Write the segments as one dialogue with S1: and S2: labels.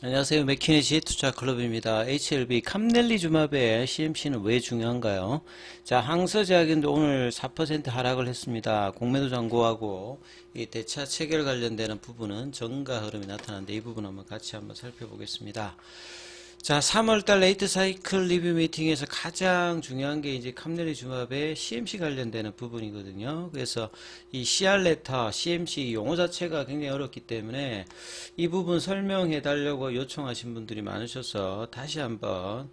S1: 안녕하세요. 맥키네시 투자클럽입니다. HLB 캄넬리주맙의 CMC는 왜 중요한가요? 자, 항서제약인도 오늘 4% 하락을 했습니다. 공매도 잔고하고 이 대차 체결 관련되는 부분은 정가 흐름이 나타나는데 이 부분 한번 같이 한번 살펴보겠습니다. 자, 3월달 레이트 사이클 리뷰 미팅에서 가장 중요한 게 이제 캄넬리주맙의 CMC 관련되는 부분이거든요. 그래서 이 CR레터, CMC 용어 자체가 굉장히 어렵기 때문에 이 부분 설명해 달라고 요청하신 분들이 많으셔서 다시 한번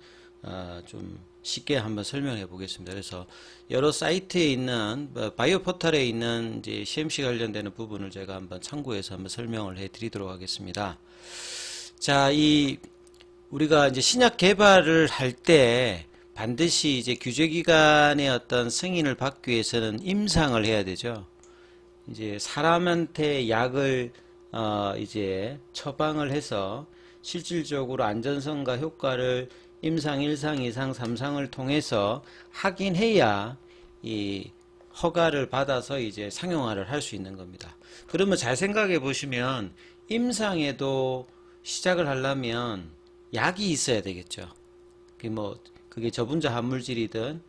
S1: 좀 쉽게 한번 설명해 보겠습니다. 그래서 여러 사이트에 있는 바이오 포털에 있는 이제 CMC 관련되는 부분을 제가 한번 참고해서 한번 설명을 해 드리도록 하겠습니다. 자, 우리가 이제 신약 개발을 할 때 반드시 이제 규제기관의 어떤 승인을 받기 위해서는 임상을 해야 되죠. 이제 사람한테 약을 이제 처방을 해서 실질적으로 안전성과 효과를 임상 1상, 2상, 3상을 통해서 확인해야 이 허가를 받아서 이제 상용화를 할 수 있는 겁니다. 그러면 잘 생각해 보시면 임상에도 시작을 하려면 약이 있어야 되겠죠. 그게 저분자 합물질이든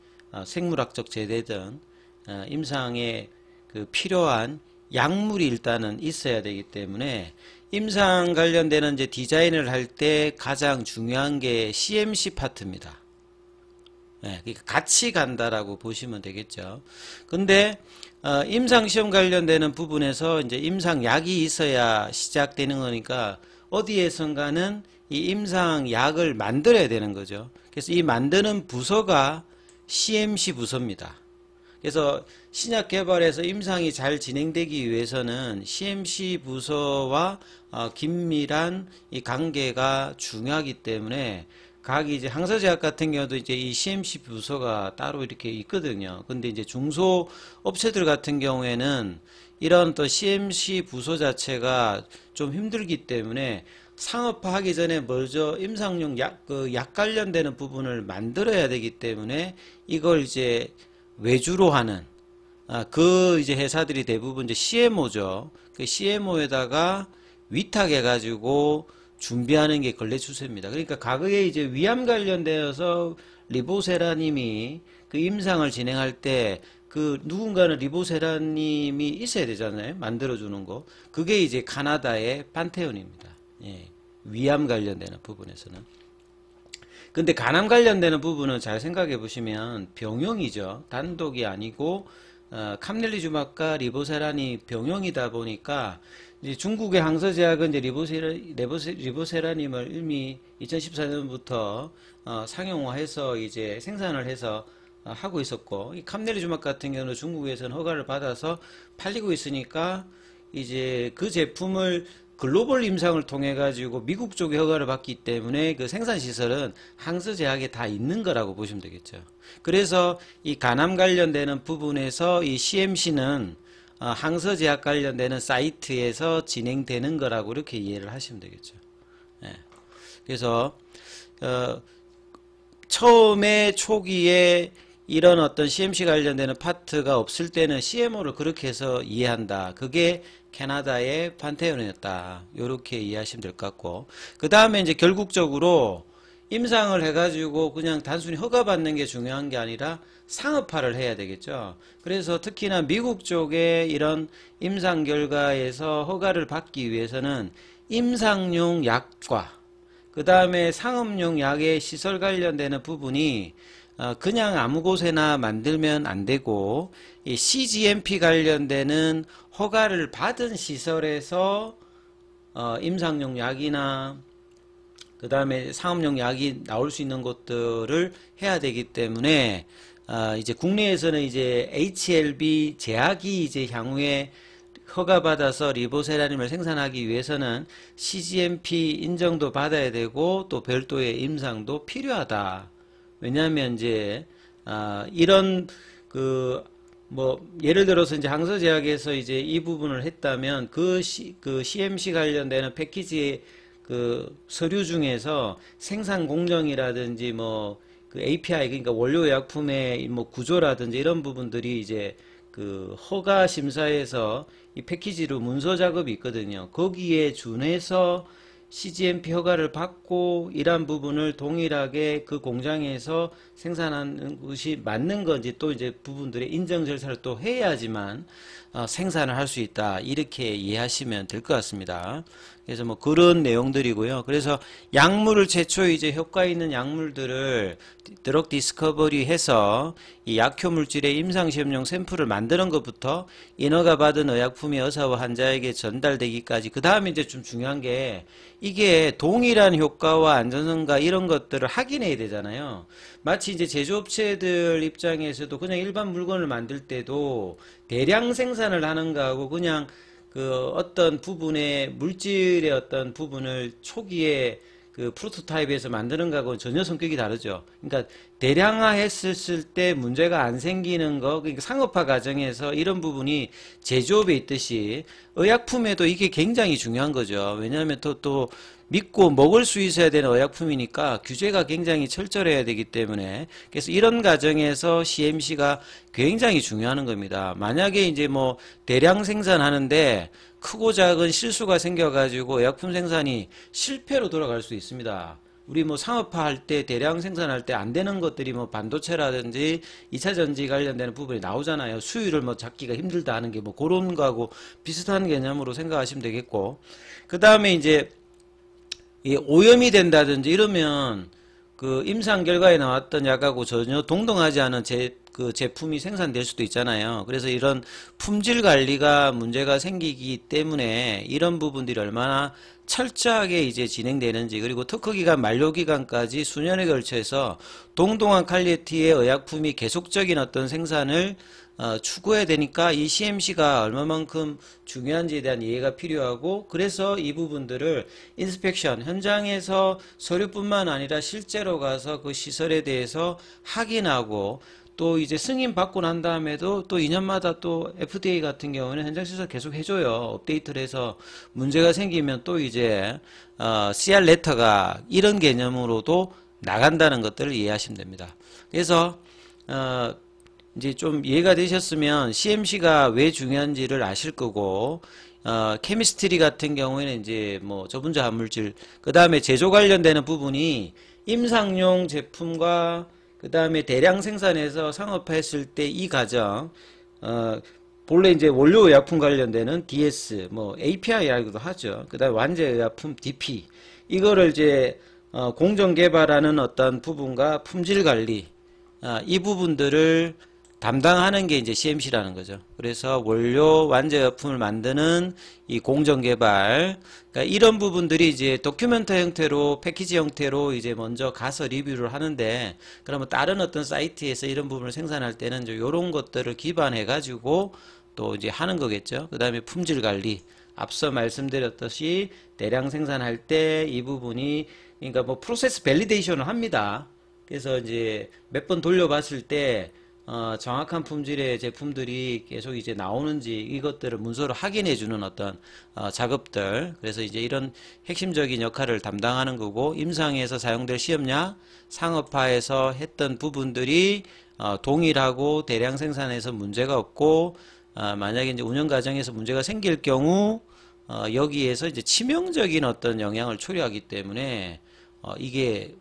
S1: 생물학적 제대든 임상에 필요한 약물이 일단은 있어야 되기 때문에 임상 관련되는 이제 디자인을 할 때 가장 중요한 게 CMC 파트입니다. 네, 그러니까 같이 간다라고 보시면 되겠죠. 근데 임상 시험 관련되는 부분에서 이제 임상 약이 있어야 시작되는 거니까 어디에선가는 이 임상 약을 만들어야 되는 거죠. 그래서 이 만드는 부서가 CMC 부서입니다. 그래서 신약 개발에서 임상이 잘 진행되기 위해서는 CMC 부서와 긴밀한 이 관계가 중요하기 때문에 각 이제 항서제약 같은 경우도 이제 이 CMC 부서가 따로 이렇게 있거든요. 근데 이제 중소 업체들 같은 경우에는 이런 또 CMC 부서 자체가 좀 힘들기 때문에 상업화하기 전에 먼저 임상용 약 관련되는 부분을 만들어야 되기 때문에 이걸 이제 외주로 하는 이제 회사들이 대부분 이제 CMO죠. 그 CMO에다가 위탁해 가지고 준비하는 게 걸레 추세입니다. 그러니까 과거에 이제 위암 관련되어서 리보세라님이 그 임상을 진행할 때 누군가는 리보세라님이 있어야 되잖아요. 만들어주는 거. 그게 이제 카나다의 판테온입니다. 예, 위암 관련되는 부분에서는. 근데 간암 관련되는 부분은 잘 생각해 보시면 병용이죠. 단독이 아니고 캄넬리주맙과 리보세란이 병용이다 보니까 이제 중국의 항서제약은 이제 리보세라님을 이미 2014년부터 상용화해서 이제 생산을 해서 하고 있었고, 이 캄넬리주맙 같은 경우는 중국에서는 허가를 받아서 팔리고 있으니까 이제 그 제품을 글로벌 임상을 통해 가지고 미국 쪽에 허가를 받기 때문에 그 생산 시설은 항서제약에 다 있는 거라고 보시면 되겠죠. 그래서 이 간암 관련되는 부분에서 이 CMC는 항서제약 관련되는 사이트에서 진행되는 거라고 이렇게 이해를 하시면 되겠죠. 예. 그래서 처음에 초기에 이런 어떤 CMC 관련되는 파트가 없을 때는 CMO를 그렇게 해서 이해한다. 그게 캐나다의 판테온이었다. 이렇게 이해하시면 될 것 같고, 그 다음에 이제 결국적으로 임상을 해가지고 그냥 단순히 허가받는 게 중요한 게 아니라 상업화를 해야 되겠죠. 그래서 특히나 미국 쪽에 이런 임상 결과에서 허가를 받기 위해서는 임상용 약과 그 다음에 상업용 약의 시설 관련되는 부분이 그냥 아무 곳에나 만들면 안 되고, 이 CGMP 관련되는 허가를 받은 시설에서 임상용 약이나 그 다음에 상업용 약이 나올 수 있는 것들을 해야 되기 때문에 이제 국내에서는 이제 HLB 제약이 이제 향후에 허가받아서 리보세라님을 생산하기 위해서는 CGMP 인정도 받아야 되고 또 별도의 임상도 필요하다. 왜냐하면 이제 이런 예를 들어서 이제 항서제약에서 이제 이 부분을 했다면 그 CMC 관련되는 패키지 서류 중에서 생산 공정이라든지 그 API, 그러니까 원료의약품의 구조라든지 이런 부분들이 이제 허가 심사에서 이 패키지로 문서 작업이 있거든요. 거기에 준해서 CGMP 허가를 받고 이러한 부분을 동일하게 그 공장에서 생산하는 것이 맞는 건지 또 이제 부분들의 인정 절차를 또 해야지만 생산을 할 수 있다. 이렇게 이해하시면 될 것 같습니다. 그래서 뭐 그런 내용들이고요. 그래서 약물을 최초 이제 효과 있는 약물들을 드럭 디스커버리 해서 이 약효 물질의 임상시험용 샘플을 만드는 것부터 인허가 받은 의약품이 의사와 환자에게 전달되기까지, 그 다음에 이제 좀 중요한 게 이게 동일한 효과와 안전성과 이런 것들을 확인해야 되잖아요. 마치 이제 제조업체들 입장에서도 그냥 일반 물건을 만들 때도 대량 생산을 하는 거하고 그냥 그 어떤 부분의 물질의 어떤 부분을 초기에 그 프로토타입에서 만드는 거하고 전혀 성격이 다르죠. 그러니까 대량화했을 때 문제가 안 생기는 거, 그러니까 상업화 과정에서 이런 부분이 제조업에 있듯이 의약품에도 이게 굉장히 중요한 거죠. 왜냐하면 또 믿고 먹을 수 있어야 되는 의약품이니까 규제가 굉장히 철저해야 되기 때문에, 그래서 이런 과정에서 CMC가 굉장히 중요한 겁니다. 만약에 이제 뭐 대량 생산하는데 크고 작은 실수가 생겨가지고 의약품 생산이 실패로 돌아갈 수 있습니다. 우리 뭐 상업화할 때 대량 생산할 때 안 되는 것들이 뭐 반도체라든지 2차 전지 관련되는 부분이 나오잖아요. 수율을 뭐 잡기가 힘들다 하는 게 뭐 그런 거하고 비슷한 개념으로 생각하시면 되겠고, 그 다음에 이제 이 오염이 된다든지 이러면 그 임상 결과에 나왔던 약하고 전혀 동등하지 않은 그 제품이 생산될 수도 있잖아요. 그래서 이런 품질 관리가 문제가 생기기 때문에 이런 부분들이 얼마나 철저하게 이제 진행되는지, 그리고 특허기간 만료기간까지 수년에 걸쳐서 동등한 퀄리티의 의약품이 계속적인 어떤 생산을 추구해야 되니까 이 CMC가 얼마만큼 중요한지에 대한 이해가 필요하고, 그래서 이 부분들을 인스펙션 현장에서 서류뿐만 아니라 실제로 가서 그 시설에 대해서 확인하고, 또 이제 승인 받고 난 다음에도 또 2년마다 또 FDA 같은 경우는 현장 시설 계속 해줘요. 업데이트를 해서 문제가 생기면 또 이제 CR 레터가 이런 개념으로도 나간다는 것들을 이해하시면 됩니다. 그래서 이제 좀 이해가 되셨으면 CMC가 왜 중요한지를 아실 거고, 케미스트리 같은 경우에는 이제 뭐 저분자 합물질, 그 다음에 제조 관련되는 부분이 임상용 제품과 그 다음에 대량 생산해서 상업화했을 때 이 과정, 본래 이제 원료의약품 관련되는 DS, 뭐 API라고도 하죠. 그 다음에 완제의약품 DP, 이거를 이제 공정개발하는 어떤 부분과 품질관리, 이 부분들을 담당하는 게 이제 CMC라는 거죠. 그래서 원료 완제의약품을 만드는 이 공정개발, 그러니까 이런 부분들이 이제 도큐멘터 형태로, 패키지 형태로 이제 먼저 가서 리뷰를 하는데, 그러면 다른 어떤 사이트에서 이런 부분을 생산할 때는 이제 이런 것들을 기반해 가지고 또 이제 하는 거겠죠. 그 다음에 품질 관리, 앞서 말씀드렸듯이 대량 생산할 때 이 부분이, 그러니까 뭐 프로세스 밸리데이션을 합니다. 그래서 이제 몇 번 돌려봤을 때 정확한 품질의 제품들이 계속 이제 나오는지 이것들을 문서로 확인해 주는 어떤 작업들, 그래서 이제 이런 핵심적인 역할을 담당하는 거고, 임상에서 사용될 시험약 상업화에서 했던 부분들이 동일하고 대량 생산에서 문제가 없고, 만약에 이제 운영 과정에서 문제가 생길 경우 여기에서 이제 치명적인 어떤 영향을 초래하기 때문에 이게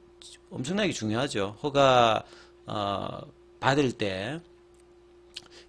S1: 엄청나게 중요하죠. 허가 받을 때.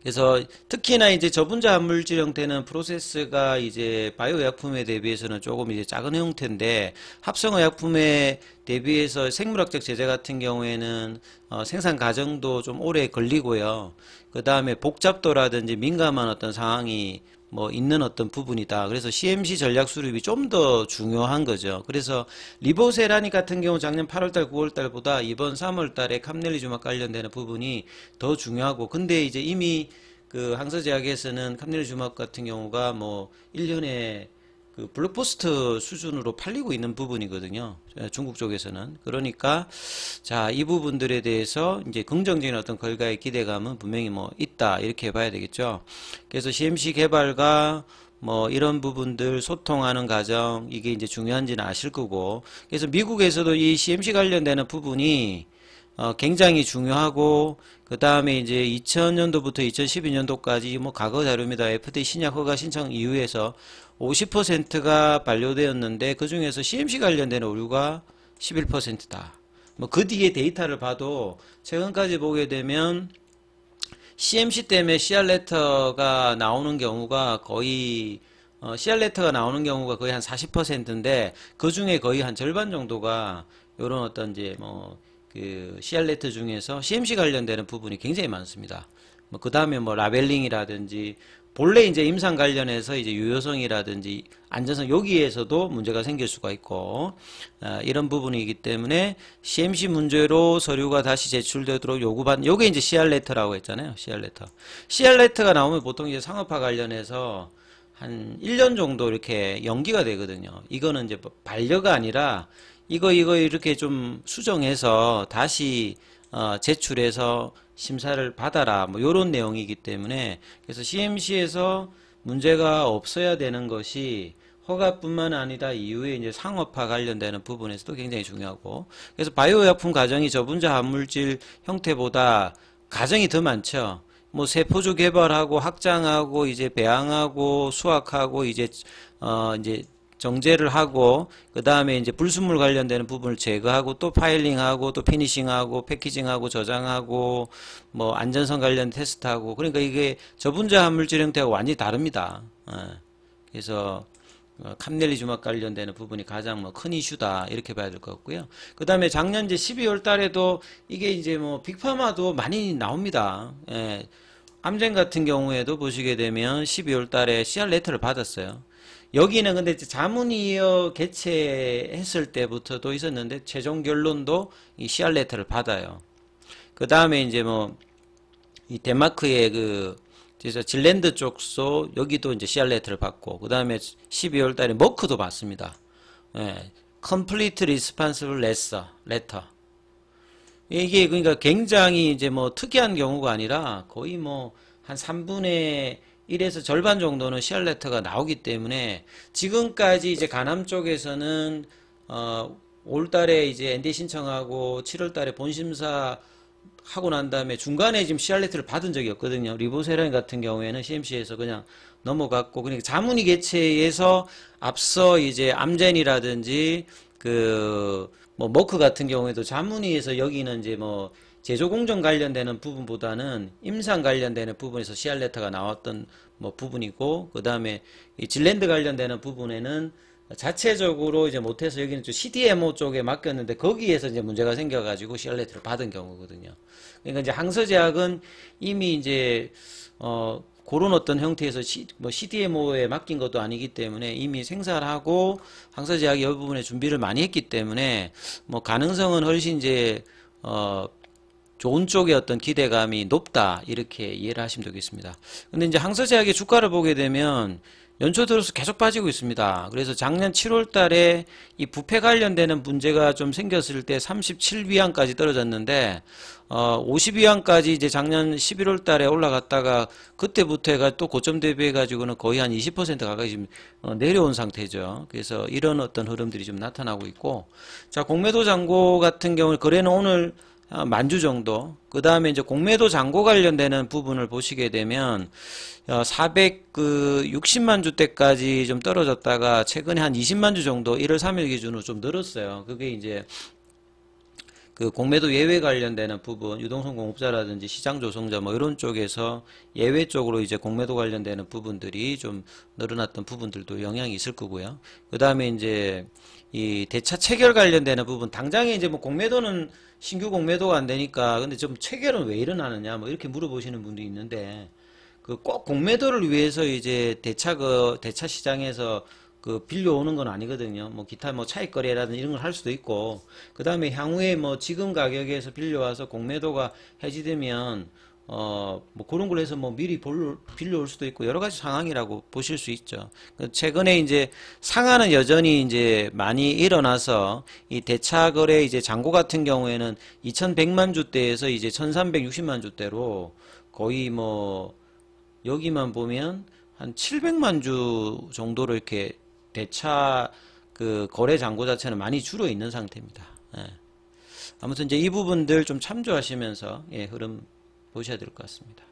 S1: 그래서 특히나 이제 저분자 합물질 형태는 프로세스가 이제 바이오 의약품에 대비해서는 조금 이제 작은 형태인데, 합성 의약품에 대비해서 생물학적 제재 같은 경우에는 생산 과정도 좀 오래 걸리고요. 그 다음에 복잡도라든지 민감한 어떤 상황이 뭐 있는 어떤 부분이다. 그래서 CMC 전략 수립이 좀 더 중요한 거죠. 그래서 리보세라닉 같은 경우 작년 8월달, 9월달보다 이번 3월달에 캄넬리주막 관련되는 부분이 더 중요하고, 근데 이제 이미 그 항서제약에서는 캄넬리주막 같은 경우가 뭐 1년에 그 블록버스터 수준으로 팔리고 있는 부분이거든요. 중국 쪽에서는. 그러니까 자, 이 부분들에 대해서 이제 긍정적인 어떤 결과의 기대감은 분명히 뭐 있다, 이렇게 봐야 되겠죠. 그래서 CMC 개발과 뭐 이런 부분들 소통하는 과정, 이게 이제 중요한지는 아실 거고, 그래서 미국에서도 이 CMC 관련되는 부분이 굉장히 중요하고, 그 다음에 이제 2000년도부터 2012년도까지 뭐 과거 자료입니다. FDA 신약 허가 신청 이후에서 50%가 반려되었는데 그 중에서 CMC 관련된 오류가 11%다. 뭐 그 뒤에 데이터를 봐도 최근까지 보게 되면 CMC 때문에 CR 레터가 나오는 경우가 거의 CR 레터가 나오는 경우가 거의 한 40%인데 그 중에 거의 한 절반 정도가 요런 어떤 이제 뭐 그 CR 레터 중에서 CMC 관련되는 부분이 굉장히 많습니다. 뭐 그 다음에 뭐 라벨링이라든지 본래 이제 임상 관련해서 이제 유효성이라든지 안전성 여기에서도 문제가 생길 수가 있고 이런 부분이기 때문에 CMC 문제로 서류가 다시 제출되도록 요구받는 요게 이제 CR 레터라고 했잖아요. CR 레터. CR 레터가 나오면 보통 이제 상업화 관련해서 한 1년 정도 이렇게 연기가 되거든요. 이거는 이제 반려가 아니라 이거 이렇게 좀 수정해서 다시 제출해서 심사를 받아라 뭐 요런 내용이기 때문에 그래서 CMC에서 문제가 없어야 되는 것이 허가뿐만 아니라 이후에 이제 상업화 관련되는 부분에서도 굉장히 중요하고 그래서 바이오약품 과정이 저분자 합물질 형태보다 과정이 더 많죠. 뭐 세포주 개발하고 확장하고 이제 배양하고 수확하고 이제 이제 정제를 하고 그 다음에 이제 불순물 관련되는 부분을 제거하고 또 파일링하고 또 피니싱하고 패키징하고 저장하고 뭐 안전성 관련 테스트하고 그러니까 이게 저분자 합물질 형태가 완전히 다릅니다. 그래서 캄넬리주막 관련되는 부분이 가장 뭐 큰 이슈다 이렇게 봐야 될 것 같고요. 그 다음에 작년 이제 12월 달에도 이게 이제 뭐 빅파마도 많이 나옵니다. 암젠 같은 경우에도 보시게 되면 12월 달에 CR 레터를 받았어요. 여기는 근데 자문위원 개최했을 때부터도 있었는데 최종 결론도 이 CR 레터를 받아요. 그 다음에 이제 뭐 이 덴마크의 그 그래서 질랜드 쪽소 여기도 이제 CR 레터를 받고 그 다음에 12월 달에 머크도 받습니다. Complete Responsible Letter. 이게 그러니까 굉장히 이제 뭐 특이한 경우가 아니라 거의 뭐 한 3분의 1에서 절반 정도는 CR 레터가 나오기 때문에 지금까지 이제 가남 쪽에서는 올 달에 이제 NDA 신청하고 7월 달에 본심사 하고 난 다음에 중간에 지금 CR 레터를 받은 적이 없거든요. 리보세라인 같은 경우에는 CMC에서 그냥 넘어갔고 그러니까 자문위 개최에서 앞서 이제 암젠이라든지 그 뭐 머크 같은 경우에도 자문위에서 여기는 이제 뭐 제조 공정 관련되는 부분보다는 임상 관련되는 부분에서 CR 레터가 나왔던 뭐 부분이고 그 다음에 이 질랜드 관련되는 부분에는 자체적으로 이제 못해서 여기는 좀 CDMO 쪽에 맡겼는데 거기에서 이제 문제가 생겨가지고 CR 레터를 받은 경우거든요. 그러니까 이제 항서제약은 이미 이제 그런 어떤 형태에서 뭐 CDMO에 맡긴 것도 아니기 때문에 이미 생산을 하고 항서제약이 이 부분에 준비를 많이 했기 때문에 뭐 가능성은 훨씬 이제 좋은 쪽의 어떤 기대감이 높다 이렇게 이해를 하시면 되겠습니다. 근데 이제 항서제약의 주가를 보게 되면 연초 들어서 계속 빠지고 있습니다. 그래서 작년 7월 달에 이 부패 관련되는 문제가 좀 생겼을 때 37위안까지 떨어졌는데 50위안까지 이제 작년 11월 달에 올라갔다가 그때부터 해가 또 고점 대비해 가지고는 거의 한 20% 가까이 지금 내려온 상태죠. 그래서 이런 어떤 흐름들이 좀 나타나고 있고 자 공매도 잔고 같은 경우는 거래는 오늘 만주 정도. 그 다음에 이제 공매도 잔고 관련되는 부분을 보시게 되면 460만 주대까지 좀 떨어졌다가 최근에 한 20만 주 정도 1월 3일 기준으로 좀 늘었어요. 그게 이제 그 공매도 예외 관련되는 부분, 유동성 공급자라든지 시장 조성자 뭐 이런 쪽에서 예외 쪽으로 이제 공매도 관련되는 부분들이 좀 늘어났던 부분들도 영향이 있을 거고요. 그 다음에 이제 이 대차 체결 관련되는 부분, 당장에 이제 뭐 공매도는 신규 공매도가 안 되니까 근데 좀 체결은 왜 일어나느냐 뭐 이렇게 물어보시는 분도 있는데 그 꼭 공매도를 위해서 이제 대차 시장에서 그 빌려오는 건 아니거든요. 뭐 기타 뭐 차익 거래라든지 이런 걸 할 수도 있고 그 다음에 향후에 뭐 지금 가격에서 빌려와서 공매도가 해지되면 뭐 그런 걸 해서 뭐 미리 빌려올 수도 있고 여러 가지 상황이라고 보실 수 있죠. 최근에 이제 상한은 여전히 이제 많이 일어나서 이 대차 거래 이제 잔고 같은 경우에는 2100만 주대에서 이제 1360만 주대로 거의 뭐 여기만 보면 한 700만 주 정도로 이렇게 대차 그 거래 잔고 자체는 많이 줄어 있는 상태입니다. 예. 아무튼 이제 이 부분들 좀 참조하시면서 예, 흐름 보셔야 될 것 같습니다.